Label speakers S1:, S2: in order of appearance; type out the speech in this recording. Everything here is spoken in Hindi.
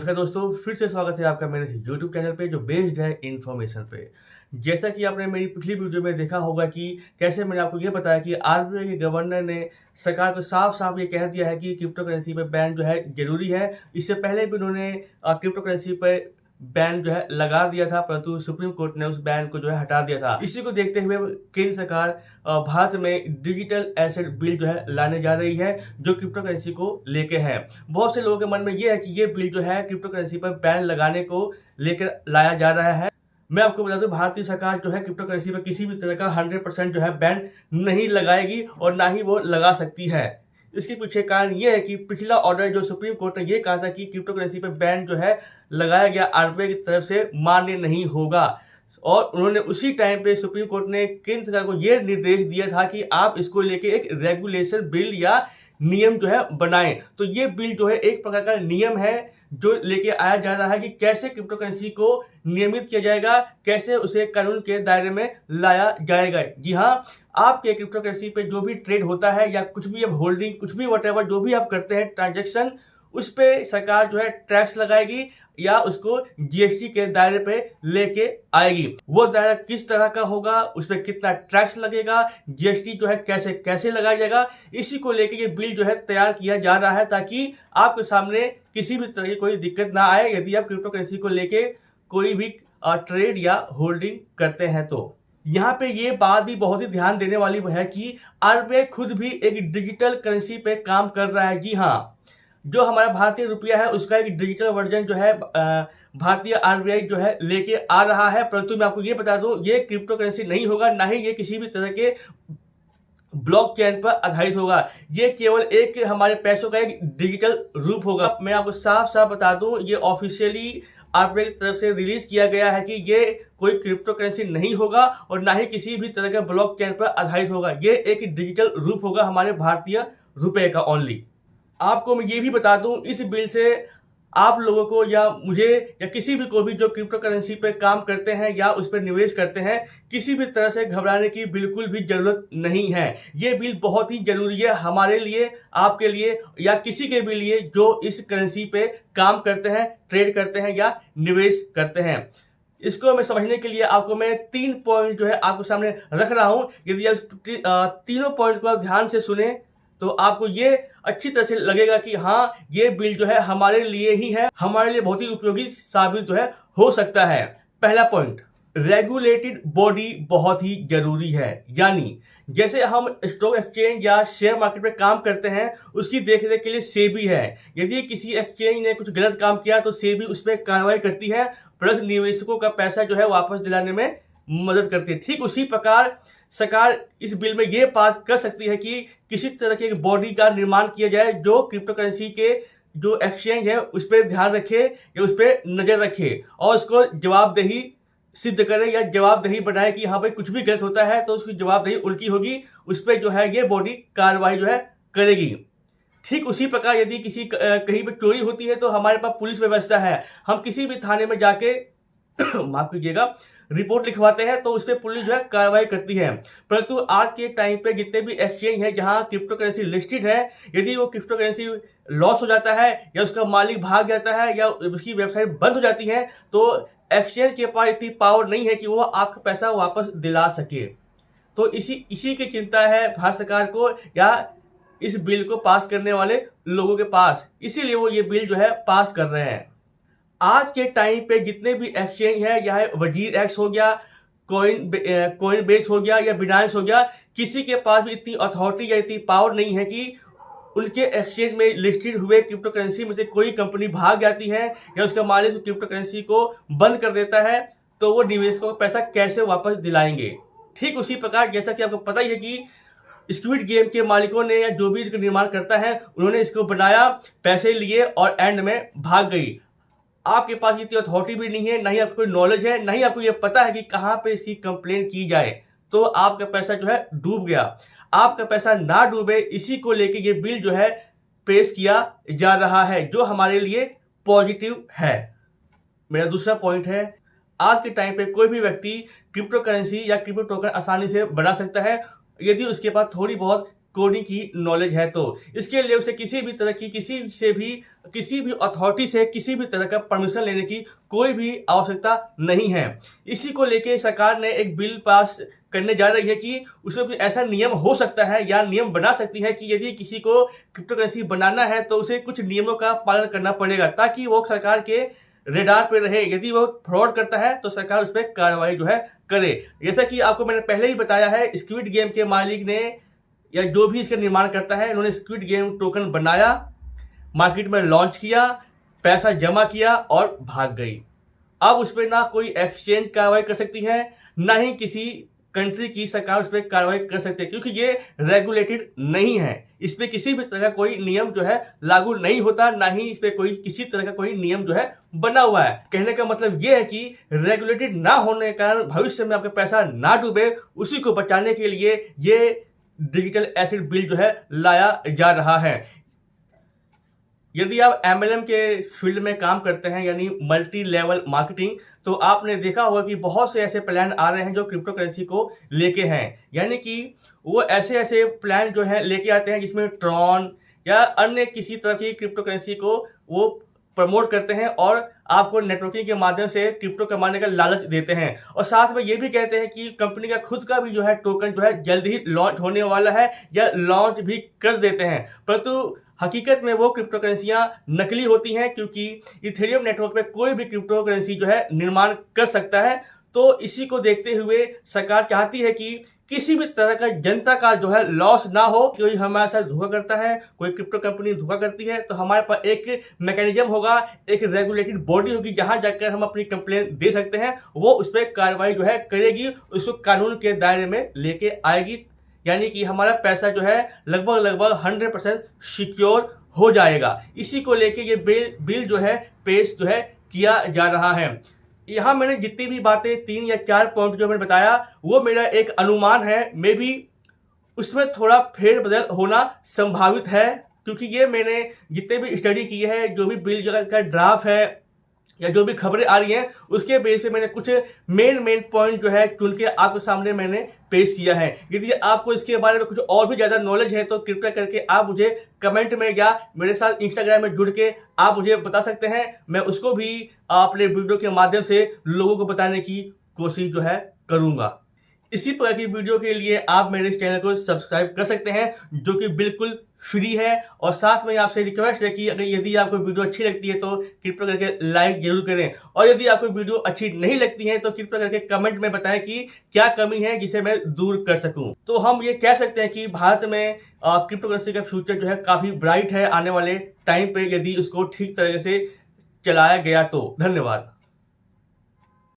S1: नमस्कार दोस्तों, फिर से स्वागत है आपका मेरे YouTube चैनल पे जो बेस्ड है इन्फॉर्मेशन पे। जैसा कि आपने मेरी पिछली वीडियो में देखा होगा कि कैसे मैंने आपको ये बताया कि आरबीआई के गवर्नर ने सरकार को साफ-साफ ये कह दिया है कि क्रिप्टो करेंसी पे बैन जो है ज़रूरी है। इससे पहले भी उन्होंने क्रिप्टो करेंसी पे बैन जो है लगा दिया था, परंतु सुप्रीम कोर्ट ने उस बैन को जो है हटा दिया था। इसी को देखते हुए केंद्र सरकार भारत में डिजिटल एसेट बिल जो है लाने जा रही है, जो क्रिप्टो करेंसी को लेके है। बहुत से लोगों के मन में ये है कि ये बिल जो है क्रिप्टो करेंसी पर बैन लगाने को लेकर लाया जा रहा है। मैं आपको बता दूं, भारतीय सरकार जो है क्रिप्टो करेंसी पर किसी भी तरह का 100% जो है बैन नहीं लगाएगी और ना ही वो लगा सकती है। इसके पीछे कारण ये है कि पिछला ऑर्डर जो सुप्रीम कोर्ट ने ये कहा था कि क्रिप्टो करेंसी पे बैन जो है लगाया गया आरबीआई की तरफ से मान्य नहीं होगा, और उन्होंने उसी टाइम पे सुप्रीम कोर्ट ने केंद्र सरकार को ये निर्देश दिया था कि आप इसको लेके एक रेगुलेशन बिल या नियम जो है बनाएं। तो ये बिल जो है एक प्रकार का नियम है जो लेके आया जा रहा है कि कैसे क्रिप्टो करेंसी को नियमित किया जाएगा, कैसे उसे कानून के दायरे में लाया जाएगा। जी हाँ, आपके क्रिप्टो करेंसी पे जो भी ट्रेड होता है या कुछ भी अब होल्डिंग, कुछ भी व्हाटएवर जो भी आप करते हैं ट्रांजैक्शन, उस पे सरकार जो है टैक्स लगाएगी या उसको जीएसटी के दायरे पे लेके आएगी। वो दायरा किस तरह का होगा, उस पर कितना टैक्स लगेगा, जीएसटी जो है कैसे कैसे लगाया जाएगा, इसी को लेके ये बिल जो है तैयार किया जा रहा है ताकि आपके सामने किसी भी तरह की कोई दिक्कत ना आए यदि आप क्रिप्टो करेंसी को लेके कोई भी ट्रेड या होल्डिंग करते हैं। तो यहाँ पे ये बात भी बहुत ही ध्यान देने वाली है कि आरबीआई खुद भी एक डिजिटल करेंसी पे काम कर रहा है। जी हाँ, जो हमारा भारतीय रुपया है उसका एक डिजिटल वर्जन जो है भारतीय आरबीआई जो है लेके आ रहा है। परंतु मैं आपको ये बता दूं, ये क्रिप्टो करेंसी नहीं होगा, ना ही ये किसी भी तरह के ब्लॉकचेन पर आधारित होगा। ये केवल एक हमारे पैसों का एक डिजिटल रूप होगा। मैं आपको साफ साफ बता दूं, ये ऑफिशियली आरबीआई की तरफ से रिलीज किया गया है कि ये कोई क्रिप्टो करेंसी नहीं होगा और ना ही किसी भी तरह के ब्लॉकचेन पर आधारित होगा। ये एक डिजिटल रूप होगा हमारे भारतीय रुपए का ओनली। आपको मैं ये भी बता दूं, इस बिल से आप लोगों को या मुझे या किसी भी को भी जो क्रिप्टो करेंसी पे काम करते हैं या उस पर निवेश करते हैं, किसी भी तरह से घबराने की बिल्कुल भी जरूरत नहीं है। ये बिल बहुत ही जरूरी है हमारे लिए, आपके लिए या किसी के भी लिए जो इस करेंसी पे काम करते हैं, ट्रेड करते हैं या निवेश करते हैं। इसको मैं समझने के लिए आपको मैं 3 पॉइंट जो है आपके सामने रख रहा हूं। यदि आप तीनों पॉइंट को आप ध्यान से सुने तो आपको ये अच्छी तरह से लगेगा कि हाँ, ये बिल जो है हमारे लिए ही है, हमारे लिए बहुत ही उपयोगी साबित जो है हो सकता है। पहला पॉइंट, रेगुलेटेड बॉडी बहुत ही जरूरी है। यानी जैसे हम स्टॉक एक्सचेंज या शेयर मार्केट में काम करते हैं, उसकी देखरेख के लिए सेबी है। यदि किसी एक्सचेंज ने कुछ गलत काम किया तो सेबी उस पर कार्रवाई करती है, प्लस निवेशकों का पैसा जो है वापस दिलाने में मदद करती है। ठीक उसी प्रकार सरकार इस बिल में ये पास कर सकती है कि किसी तरह के बॉडी का निर्माण किया जाए जो क्रिप्टो करेंसी के जो एक्सचेंज है उस पर ध्यान रखे या उस पर नजर रखे और उसको जवाबदेही सिद्ध करे या जवाबदेही बनाए कि हाँ भाई, कुछ भी गलत होता है तो उसकी जवाबदेही उनकी होगी, उस पर जो है ये बॉडी कार्रवाई जो है करेगी। ठीक उसी प्रकार यदि किसी कहीं पर चोरी होती है तो हमारे पास पुलिस व्यवस्था है। हम किसी भी थाने में जाके माफ कीजिएगा रिपोर्ट लिखवाते हैं तो उस पर पुलिस जो है कार्रवाई करती है। परंतु आज के टाइम पे जितने भी एक्सचेंज है जहां क्रिप्टो करेंसी लिस्टेड है, यदि वो क्रिप्टो करेंसी लॉस हो जाता है या उसका मालिक भाग जाता है या उसकी वेबसाइट बंद हो जाती है, तो एक्सचेंज के पास इतनी पावर नहीं है कि वो आपका पैसा वापस दिला सके। तो इसी की चिंता है भारत सरकार को या इस बिल को पास करने वाले लोगों के पास, इसीलिए वो ये बिल जो है पास कर रहे हैं। आज के टाइम पे जितने भी एक्सचेंज है, या वजीर एक्स हो गया, कॉइन बेस हो गया या बिनांस हो गया, किसी के पास भी इतनी अथॉरिटी या इतनी पावर नहीं है कि उनके एक्सचेंज में लिस्टेड हुए क्रिप्टो करेंसी में से कोई कंपनी भाग जाती है या उसका मालिक क्रिप्टो करेंसी को बंद कर देता है तो वो निवेशकों को पैसा कैसे वापस दिलाएंगे। ठीक उसी प्रकार जैसा कि आपको पता ही है कि स्क्विड गेम के मालिकों ने या जो भी इसका निर्माण करता है, उन्होंने इसको बनाया, पैसे लिए और एंड में भाग गई। आपके पास इतनी अथॉरिटी भी नहीं है, ना ही आपको कोई नॉलेज है, ना ही आपको ये पता है कि कहाँ पे इसकी कंप्लेन की जाए, तो आपका पैसा जो है डूब गया। आपका पैसा ना डूबे, इसी को लेके ये बिल जो है पेश किया जा रहा है, जो हमारे लिए पॉजिटिव है। मेरा दूसरा पॉइंट है, आज के टाइम पे कोई भी व्यक्ति क्रिप्टो करेंसी या क्रिप्टो टोकन आसानी से बना सकता है यदि उसके पास थोड़ी बहुत कोडिंग की नॉलेज है तो इसके लिए उसे किसी भी तरह की किसी भी अथॉरिटी से किसी भी तरह का परमिशन लेने की कोई भी आवश्यकता नहीं है। इसी को लेके सरकार ने एक बिल पास करने जा रही है कि उसमें कुछ ऐसा नियम हो सकता है या नियम बना सकती है कि यदि किसी को क्रिप्टो करेंसी बनाना है तो उसे कुछ नियमों का पालन करना पड़ेगा ताकि वो सरकार के रेडार पे रहे। यदि वो फ्रॉड करता है तो सरकार उस पर कार्रवाई जो है करे। जैसा कि आपको मैंने पहले ही बताया है, स्क्विड गेम के मालिक ने या जो भी इसका निर्माण करता है, इन्होंने स्क्विड गेम टोकन बनाया, मार्केट में लॉन्च किया, पैसा जमा किया और भाग गई। अब उस पर ना कोई एक्सचेंज कार्रवाई कर सकती है, ना ही किसी कंट्री की सरकार उस पर कार्रवाई कर सकती है, क्योंकि ये रेगुलेटेड नहीं है। इस पर किसी भी तरह का कोई नियम जो है लागू नहीं होता, ना ही इस पर कोई किसी तरह का कोई नियम जो है बना हुआ है। कहने का मतलब ये है कि रेगुलेटेड ना होने के कारण भविष्य में आपका पैसा ना डूबे, उसी को बचाने के लिए ये डिजिटल एसेट बिल जो है लाया जा रहा है। यदि आप MLM के फील्ड में काम करते हैं यानी मल्टी लेवल मार्केटिंग, तो आपने देखा होगा कि बहुत से ऐसे प्लान आ रहे हैं जो क्रिप्टो करेंसी को लेके हैं। यानी कि वो ऐसे प्लान जो है लेके आते हैं जिसमें ट्रॉन या अन्य किसी तरह की क्रिप्टो करेंसी को वो प्रमोट करते हैं और आपको नेटवर्किंग के माध्यम से क्रिप्टो कमाने का लालच देते हैं। और साथ में ये भी कहते हैं कि कंपनी का खुद का भी जो है टोकन जो है जल्द ही लॉन्च होने वाला है या लॉन्च भी कर देते हैं, परंतु हकीकत में वो क्रिप्टो करेंसियां नकली होती हैं, क्योंकि इथेरियम नेटवर्क पे कोई भी क्रिप्टो करेंसी जो है निर्माण कर सकता है। तो इसी को देखते हुए सरकार चाहती है कि किसी भी तरह का जनता का जो है लॉस ना हो। कोई हमारे साथ धोखा करता है, कोई क्रिप्टो कंपनी धोखा करती है, तो हमारे पास एक मैकेनिज्म होगा, एक रेगुलेटेड बॉडी होगी जहां जाकर हम अपनी कंप्लेन दे सकते हैं। वो उस पर कार्रवाई जो है करेगी, उसको कानून के दायरे में लेके आएगी, यानी कि हमारा पैसा जो है लगभग 100% सिक्योर हो जाएगा। इसी को लेके ये बिल जो है पेश जो है किया जा रहा है। यहाँ मैंने जितनी भी बातें 3 या 4 पॉइंट जो मैंने बताया वो मेरा एक अनुमान है, मे बी उसमें थोड़ा फेरबदल होना संभावित है, क्योंकि ये मैंने जितने भी स्टडी की है, जो भी बिल का ड्राफ्ट है या जो भी खबरें आ रही हैं उसके बेस पे मैंने कुछ मेन पॉइंट जो है चुन के आपके सामने मैंने पेश किया है। यदि आपको इसके बारे में कुछ और भी ज़्यादा नॉलेज है तो कृपया करके आप मुझे कमेंट में या मेरे साथ इंस्टाग्राम में जुड़ के आप मुझे बता सकते हैं। मैं उसको भी अपने वीडियो के माध्यम से लोगों को बताने की कोशिश जो है करूँगा। इसी प्रकार की वीडियो के लिए आप मेरे इस चैनल को सब्सक्राइब कर सकते हैं, जो कि बिल्कुल फ्री है। और साथ में आपसे रिक्वेस्ट है कि अगर यदि आपको वीडियो अच्छी लगती है तो कृपया करके लाइक जरूर करें, और यदि आपको वीडियो अच्छी नहीं लगती है तो कृपया करके कमेंट में बताएं कि क्या कमी है जिसे मैं दूर कर सकूं। तो हम ये कह सकते हैं कि भारत में क्रिप्टो करेंसी का फ्यूचर जो है काफ़ी ब्राइट है आने वाले टाइम पे, यदि उसको ठीक तरीके से चलाया गया तो। धन्यवाद।